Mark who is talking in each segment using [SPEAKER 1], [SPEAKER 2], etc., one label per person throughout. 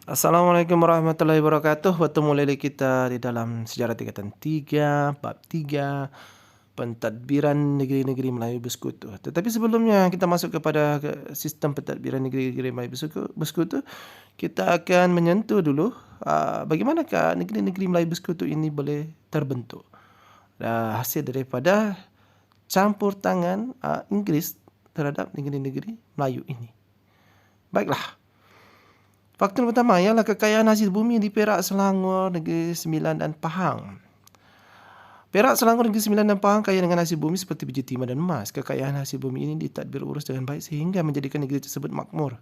[SPEAKER 1] Assalamualaikum warahmatullahi wabarakatuh. Bertemu lagi kita di dalam Sejarah Tingkatan 3, Bab 3, Pentadbiran Negeri-Negeri Melayu Bersekutu. Tetapi sebelumnya kita masuk kepada sistem pentadbiran negeri-negeri Melayu Bersekutu, kita akan menyentuh dulu bagaimanakah negeri-negeri Melayu Bersekutu ini boleh terbentuk. Hasil daripada campur tangan Inggeris terhadap negeri-negeri Melayu ini. Baiklah. Faktor pertama ialah kekayaan hasil bumi di Perak, Selangor, Negeri Sembilan dan Pahang. Perak, Selangor, Negeri Sembilan dan Pahang kaya dengan hasil bumi seperti biji timah dan emas. Kekayaan hasil bumi ini ditadbir urus dengan baik sehingga menjadikan negeri tersebut makmur.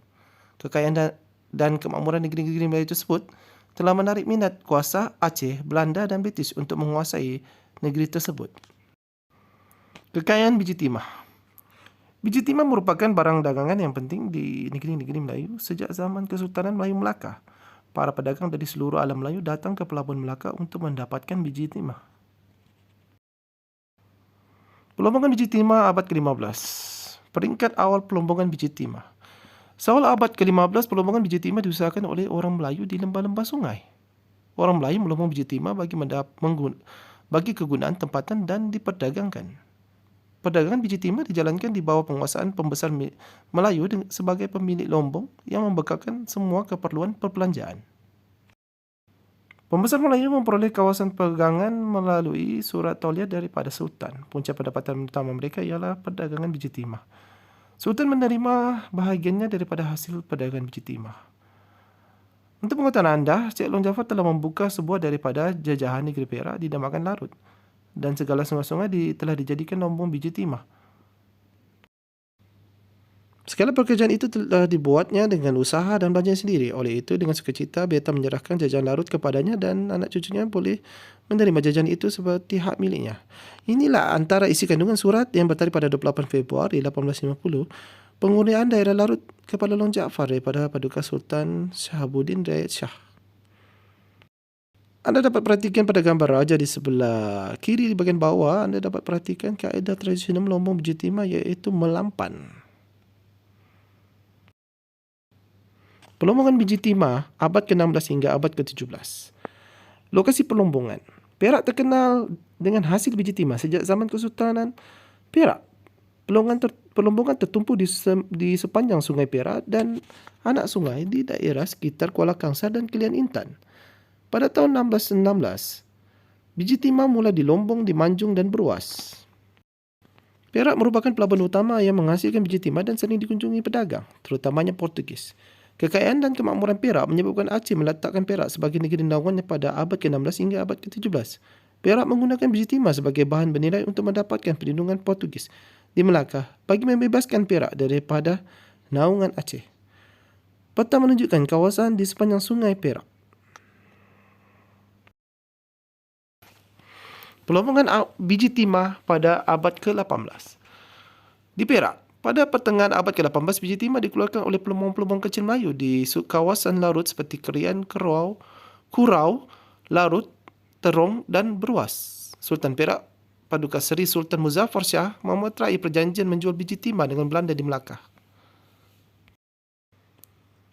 [SPEAKER 1] Kekayaan dan kemakmuran negeri-negeri Melayu tersebut telah menarik minat kuasa Aceh, Belanda dan British untuk menguasai negeri tersebut. Kekayaan biji timah. Biji timah merupakan barang dagangan yang penting di negeri-negeri Melayu sejak zaman Kesultanan Melayu Melaka. Para pedagang dari seluruh alam Melayu datang ke Pelabuhan Melaka untuk mendapatkan biji timah. Pelombongan biji timah abad ke-15. Peringkat awal pelombongan biji timah. Seawal abad ke-15, pelombongan biji timah diusahakan oleh orang Melayu di lembah-lembah sungai. Orang Melayu melombong biji timah bagi kegunaan tempatan dan diperdagangkan. Perdagangan biji timah dijalankan di bawah penguasaan pembesar Melayu sebagai pemilik lombong yang membekalkan semua keperluan perbelanjaan. Pembesar Melayu memperoleh kawasan perdagangan melalui surat tauliah daripada Sultan. Punca pendapatan utama mereka ialah perdagangan biji timah. Sultan menerima bahagiannya daripada hasil perdagangan biji timah. Untuk pengetahuan anda, Cik Long Jaafar telah membuka sebuah daripada jajahan negeri Perak dinamakan Larut. Dan segala sungai-sungai telah dijadikan lombong biji timah. Segala pekerjaan itu telah dibuatnya dengan usaha dan belanjanya sendiri. Oleh itu, dengan sukacita, Beta menyerahkan jajahan Larut kepadanya dan anak cucunya boleh menerima jajahan itu seperti hak miliknya. Inilah antara isi kandungan surat yang bertarikh pada 28 Februari 1850, pengurnian daerah Larut kepada Long Jaafar daripada Paduka Sultan Shahabuddin Rayat Shah. Anda dapat perhatikan pada gambar raja di sebelah kiri di bahagian bawah, anda dapat perhatikan kaedah tradisional melombong biji timah iaitu melampan. Pelombongan biji timah abad ke-16 hingga abad ke-17. Lokasi pelombongan. Perak terkenal dengan hasil biji timah sejak zaman Kesultanan Perak. Pelombongan tertumpu di sepanjang Sungai Perak dan anak sungai di daerah sekitar Kuala Kangsar dan Kelian Intan. Pada tahun 1616, biji timah mula dilombong di Manjung dan Beruas. Perak merupakan pelabuhan utama yang menghasilkan biji timah dan sering dikunjungi pedagang, terutamanya Portugis. Kekayaan dan kemakmuran Perak menyebabkan Aceh meletakkan Perak sebagai negeri naungannya pada abad ke-16 hingga abad ke-17. Perak menggunakan biji timah sebagai bahan bernilai untuk mendapatkan perlindungan Portugis di Melaka bagi membebaskan Perak daripada naungan Aceh. Peta menunjukkan kawasan di sepanjang Sungai Perak. Pelombongan biji timah pada abad ke-18. Di Perak, pada pertengahan abad ke-18, biji timah dikeluarkan oleh pelombong-pelombong kecil Melayu di kawasan Larut seperti Kerian, Kurau, Larut, Terong dan Beruas. Sultan Perak, Paduka Seri Sultan Muzaffar Shah memeterai perjanjian menjual biji timah dengan Belanda di Melaka.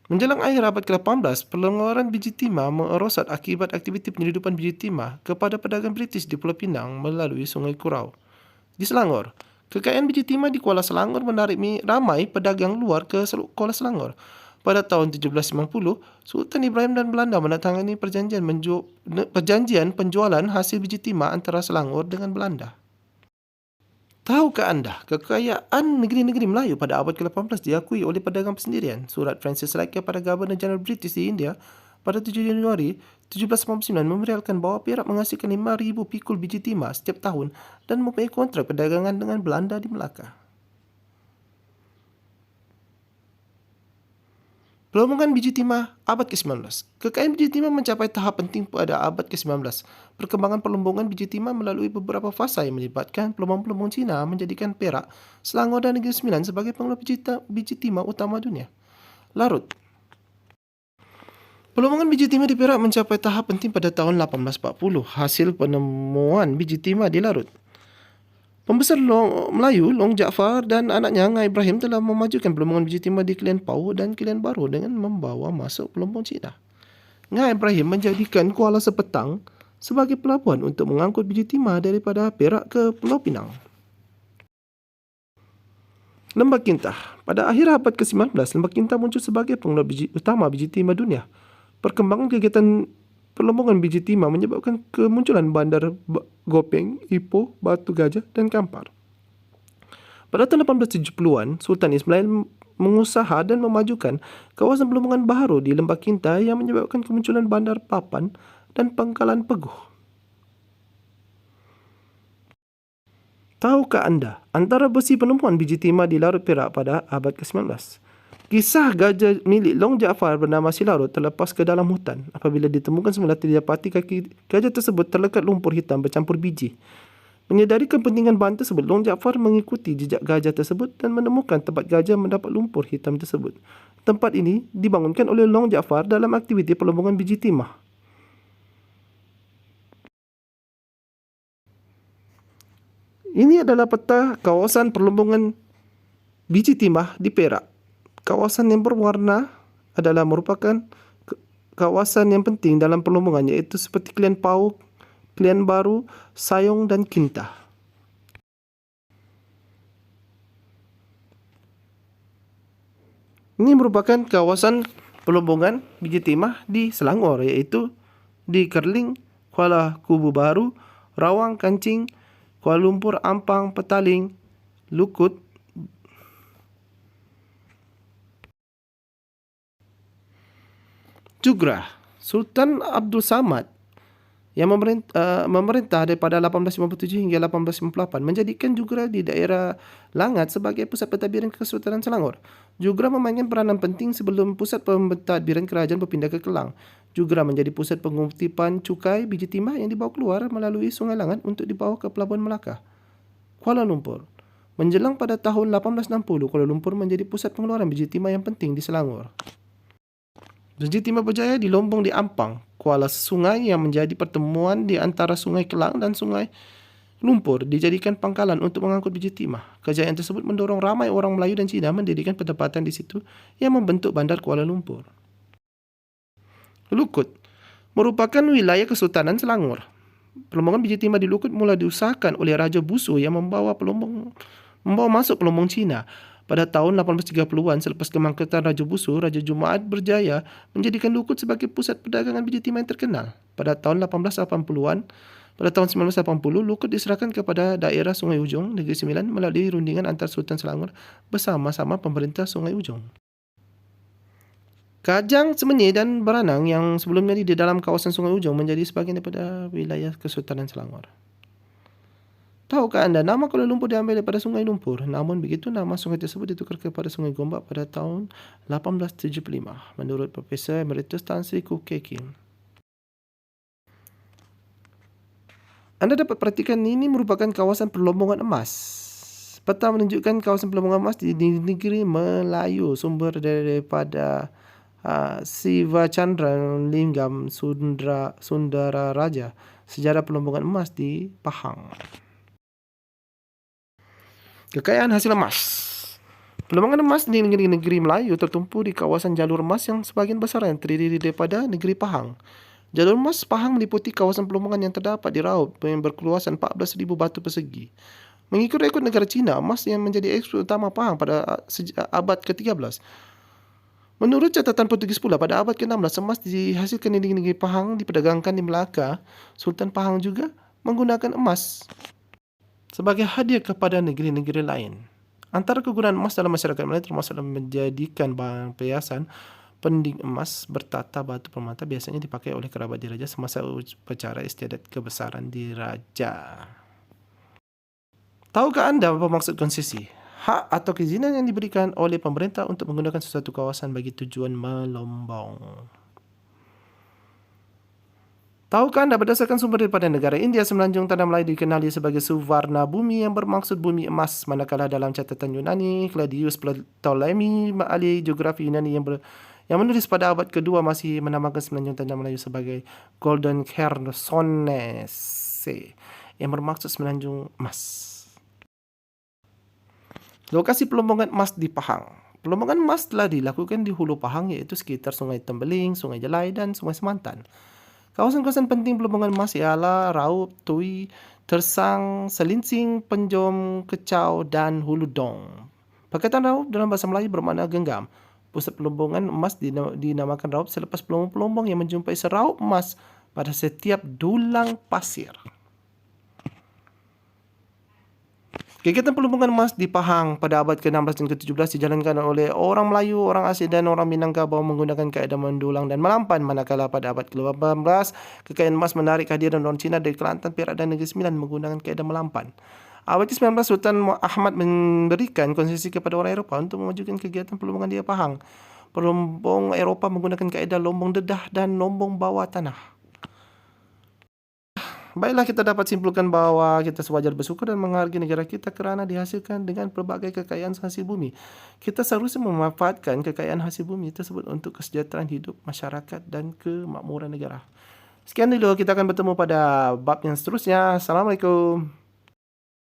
[SPEAKER 1] Menjelang akhir abad ke-18, pengeluaran biji timah merosot akibat aktiviti penyeludupan biji timah kepada pedagang British di Pulau Pinang melalui Sungai Kurau. Di Selangor, kekayaan biji timah di Kuala Selangor menarik ramai pedagang luar ke Kuala Selangor. Pada tahun 1750, Sultan Ibrahim dan Belanda menandatangani perjanjian penjualan hasil biji timah antara Selangor dengan Belanda. Tahukah anda, kekayaan negeri-negeri Melayu pada abad ke-18 diakui oleh pedagang persendirian. Surat Francis Drake kepada Governor General British di India pada 7 Januari 1789 memerialkan bahawa Perak menghasilkan 5,000 pikul biji timah setiap tahun dan mempunyai kontrak perdagangan dengan Belanda di Melaka. Pelombongan biji timah abad ke-19. Kekayaan biji timah mencapai tahap penting pada abad ke-19. Perkembangan pelombongan biji timah melalui beberapa fasa yang melibatkan pelombong-pelombong Cina menjadikan Perak, Selangor dan Negeri Sembilan sebagai pengelola biji timah utama dunia. Larut. Pelombongan biji timah di Perak mencapai tahap penting pada tahun 1840. Hasil penemuan biji timah di Larut. Pembesar Melayu Long Jaafar dan anaknya Ngai Ibrahim telah memajukan pelombongan biji timah di Kelian Pau dan Kelian Baru dengan membawa masuk pelombong Cina. Nga Ibrahim menjadikan Kuala Sepetang sebagai pelabuhan untuk mengangkut biji timah daripada Perak ke Pulau Pinang. Lembah Kintah. Pada akhir abad ke-19, Lembah Kintah muncul sebagai pengeluar utama biji timah dunia. Perkembangan kegiatan perlombongan biji timah menyebabkan kemunculan bandar Gopeng, Ipoh, Batu Gajah dan Kampar. Pada tahun 1870-an, Sultan Ismail mengusaha dan memajukan kawasan perlombongan baru di Lembah Kintah yang menyebabkan kemunculan bandar Papan dan Pangkalan Peguh. Tahukah anda antara besi penemuan biji timah di Larut Perak pada abad ke-19? Kisah gajah milik Long Jaafar bernama Silarut terlepas ke dalam hutan. Apabila ditemukan semula didapati kaki gajah tersebut terlekat lumpur hitam bercampur biji. Menyedari kepentingan bahan tersebut, Long Jaafar mengikuti jejak gajah tersebut dan menemukan tempat gajah mendapat lumpur hitam tersebut. Tempat ini dibangunkan oleh Long Jaafar dalam aktiviti perlombongan biji timah. Ini adalah peta kawasan perlombongan biji timah di Perak. Kawasan yang berwarna adalah merupakan kawasan yang penting dalam perlombongan, iaitu seperti Kelian Pauk, Kelian Baru, Sayong dan Kintah. Ini merupakan kawasan perlombongan biji timah di Selangor, iaitu di Kerling, Kuala Kubu Baru, Rawang, Kancing, Kuala Lumpur, Ampang, Petaling, Lukut, Jugrah. Sultan Abdul Samad yang memerintah daripada 1857 hingga 1858 menjadikan Jugrah di daerah Langat sebagai pusat pentadbiran Kesultanan Selangor. Jugrah memainkan peranan penting sebelum pusat pentadbiran kerajaan berpindah ke Kelang. Jugrah menjadi pusat pengutipan cukai biji timah yang dibawa keluar melalui Sungai Langat untuk dibawa ke Pelabuhan Melaka. Kuala Lumpur. Menjelang pada tahun 1860, Kuala Lumpur menjadi pusat pengeluaran biji timah yang penting di Selangor. Biji timah berjaya di Lombong di Ampang, Kuala Sungai yang menjadi pertemuan di antara Sungai Kelang dan Sungai Lumpur dijadikan pangkalan untuk mengangkut biji timah. Kejayaan tersebut mendorong ramai orang Melayu dan Cina mendirikan penempatan di situ yang membentuk bandar Kuala Lumpur. Lukut merupakan wilayah Kesultanan Selangor. Perlombongan biji timah di Lukut mula diusahakan oleh Raja Busu yang membawa masuk pelombong Cina. Pada tahun 1830-an, selepas kebangkitan Raja Busu, Raja Jumaat berjaya menjadikan Lukut sebagai pusat perdagangan biji timah yang terkenal. Pada tahun 1880-an, pada tahun 1980, Lukut diserahkan kepada daerah Sungai Ujong, Negeri Sembilan melalui rundingan antar Sultan Selangor bersama-sama pemerintah Sungai Ujong. Kajang, Semenyi dan Beranang yang sebelumnya di dalam kawasan Sungai Ujong menjadi sebahagian daripada wilayah Kesultanan Selangor. Tahukah anda nama Kuala Lumpur diambil daripada Sungai Lumpur? Namun begitu, nama sungai tersebut ditukar kepada Sungai Gombak pada tahun 1875 menurut Profesor Emeritus Tan Sri Koo Keng Kin. Anda dapat perhatikan ini merupakan kawasan perlombongan emas. Peta menunjukkan kawasan perlombongan emas di negeri Melayu, sumber daripada Siva Chandra Lingam Sundara Raja, sejarah perlombongan emas di Pahang. Kekayaan hasil emas. Perlombongan emas di negeri Melayu tertumpu di kawasan jalur emas yang sebahagian besar yang terdiri daripada negeri Pahang. Jalur emas Pahang meliputi kawasan perlombongan yang terdapat di Raub yang berkeluasan 14,000 batu persegi. Mengikut rekod negara Cina, emas yang menjadi ekspor utama Pahang pada abad ke-13. Menurut catatan Portugis pula, pada abad ke-16, emas dihasilkan di negeri Pahang diperdagangkan di Melaka. Sultan Pahang juga menggunakan emas sebagai hadiah kepada negeri-negeri lain. Antara kegunaan emas dalam masyarakat Melayu termasuk dalam menjadikan bahan perhiasan. Pending emas bertata batu permata biasanya dipakai oleh kerabat diraja semasa upacara istiadat kebesaran diraja. Tahukah anda apa maksud konsesi? Hak atau keizinan yang diberikan oleh pemerintah untuk menggunakan sesuatu kawasan bagi tujuan melombong. Tahukah anda berdasarkan sumber daripada negara India, Semenanjung Tanah Melayu dikenali sebagai Suvarna Bumi yang bermaksud bumi emas, manakala dalam catatan Yunani, Claudius Ptolemy, ahli geografi Yunani yang menulis pada abad kedua masih menamakan Semenanjung Tanah Melayu sebagai Golden Chersonese yang bermaksud Semenanjung Emas. Lokasi perlombongan emas di Pahang. Perlombangan emas telah dilakukan di Hulu Pahang iaitu sekitar Sungai Tembeling, Sungai Jelai dan Sungai Semantan. Kawasan-kawasan penting perlombangan emas ialah Raup, Tui, Tersang, Selinsing, Penjom, Kecau dan Hulu Dong. Perkataan Raup dalam bahasa Melayu bermakna genggam. Pusat perlombongan emas dinamakan Raup selepas pelombong-pelombong yang menjumpai seraup emas pada setiap dulang pasir. Kegiatan pelombongan emas di Pahang pada abad ke-16 dan ke-17 dijalankan oleh orang Melayu, orang Aceh dan orang Minangkabau menggunakan kaedah mendulang dan melampan, manakala pada abad ke-18 kekayaan emas menarik kehadiran orang Cina dari Kelantan, Perak dan Negeri Sembilan menggunakan kaedah melampan. Abad ke-19 Sultan Ahmad memberikan konsesi kepada orang Eropah untuk memajukan kegiatan pelombongan di Pahang. Pelombong Eropah menggunakan kaedah lombong dedah dan lombong bawah tanah. Baiklah, kita dapat simpulkan bahawa kita sewajar bersyukur dan menghargai negara kita kerana dihasilkan dengan pelbagai kekayaan hasil bumi. Kita seharusnya memanfaatkan kekayaan hasil bumi tersebut untuk kesejahteraan hidup masyarakat dan kemakmuran negara. Sekian dulu, kita akan bertemu pada bab yang seterusnya. Assalamualaikum.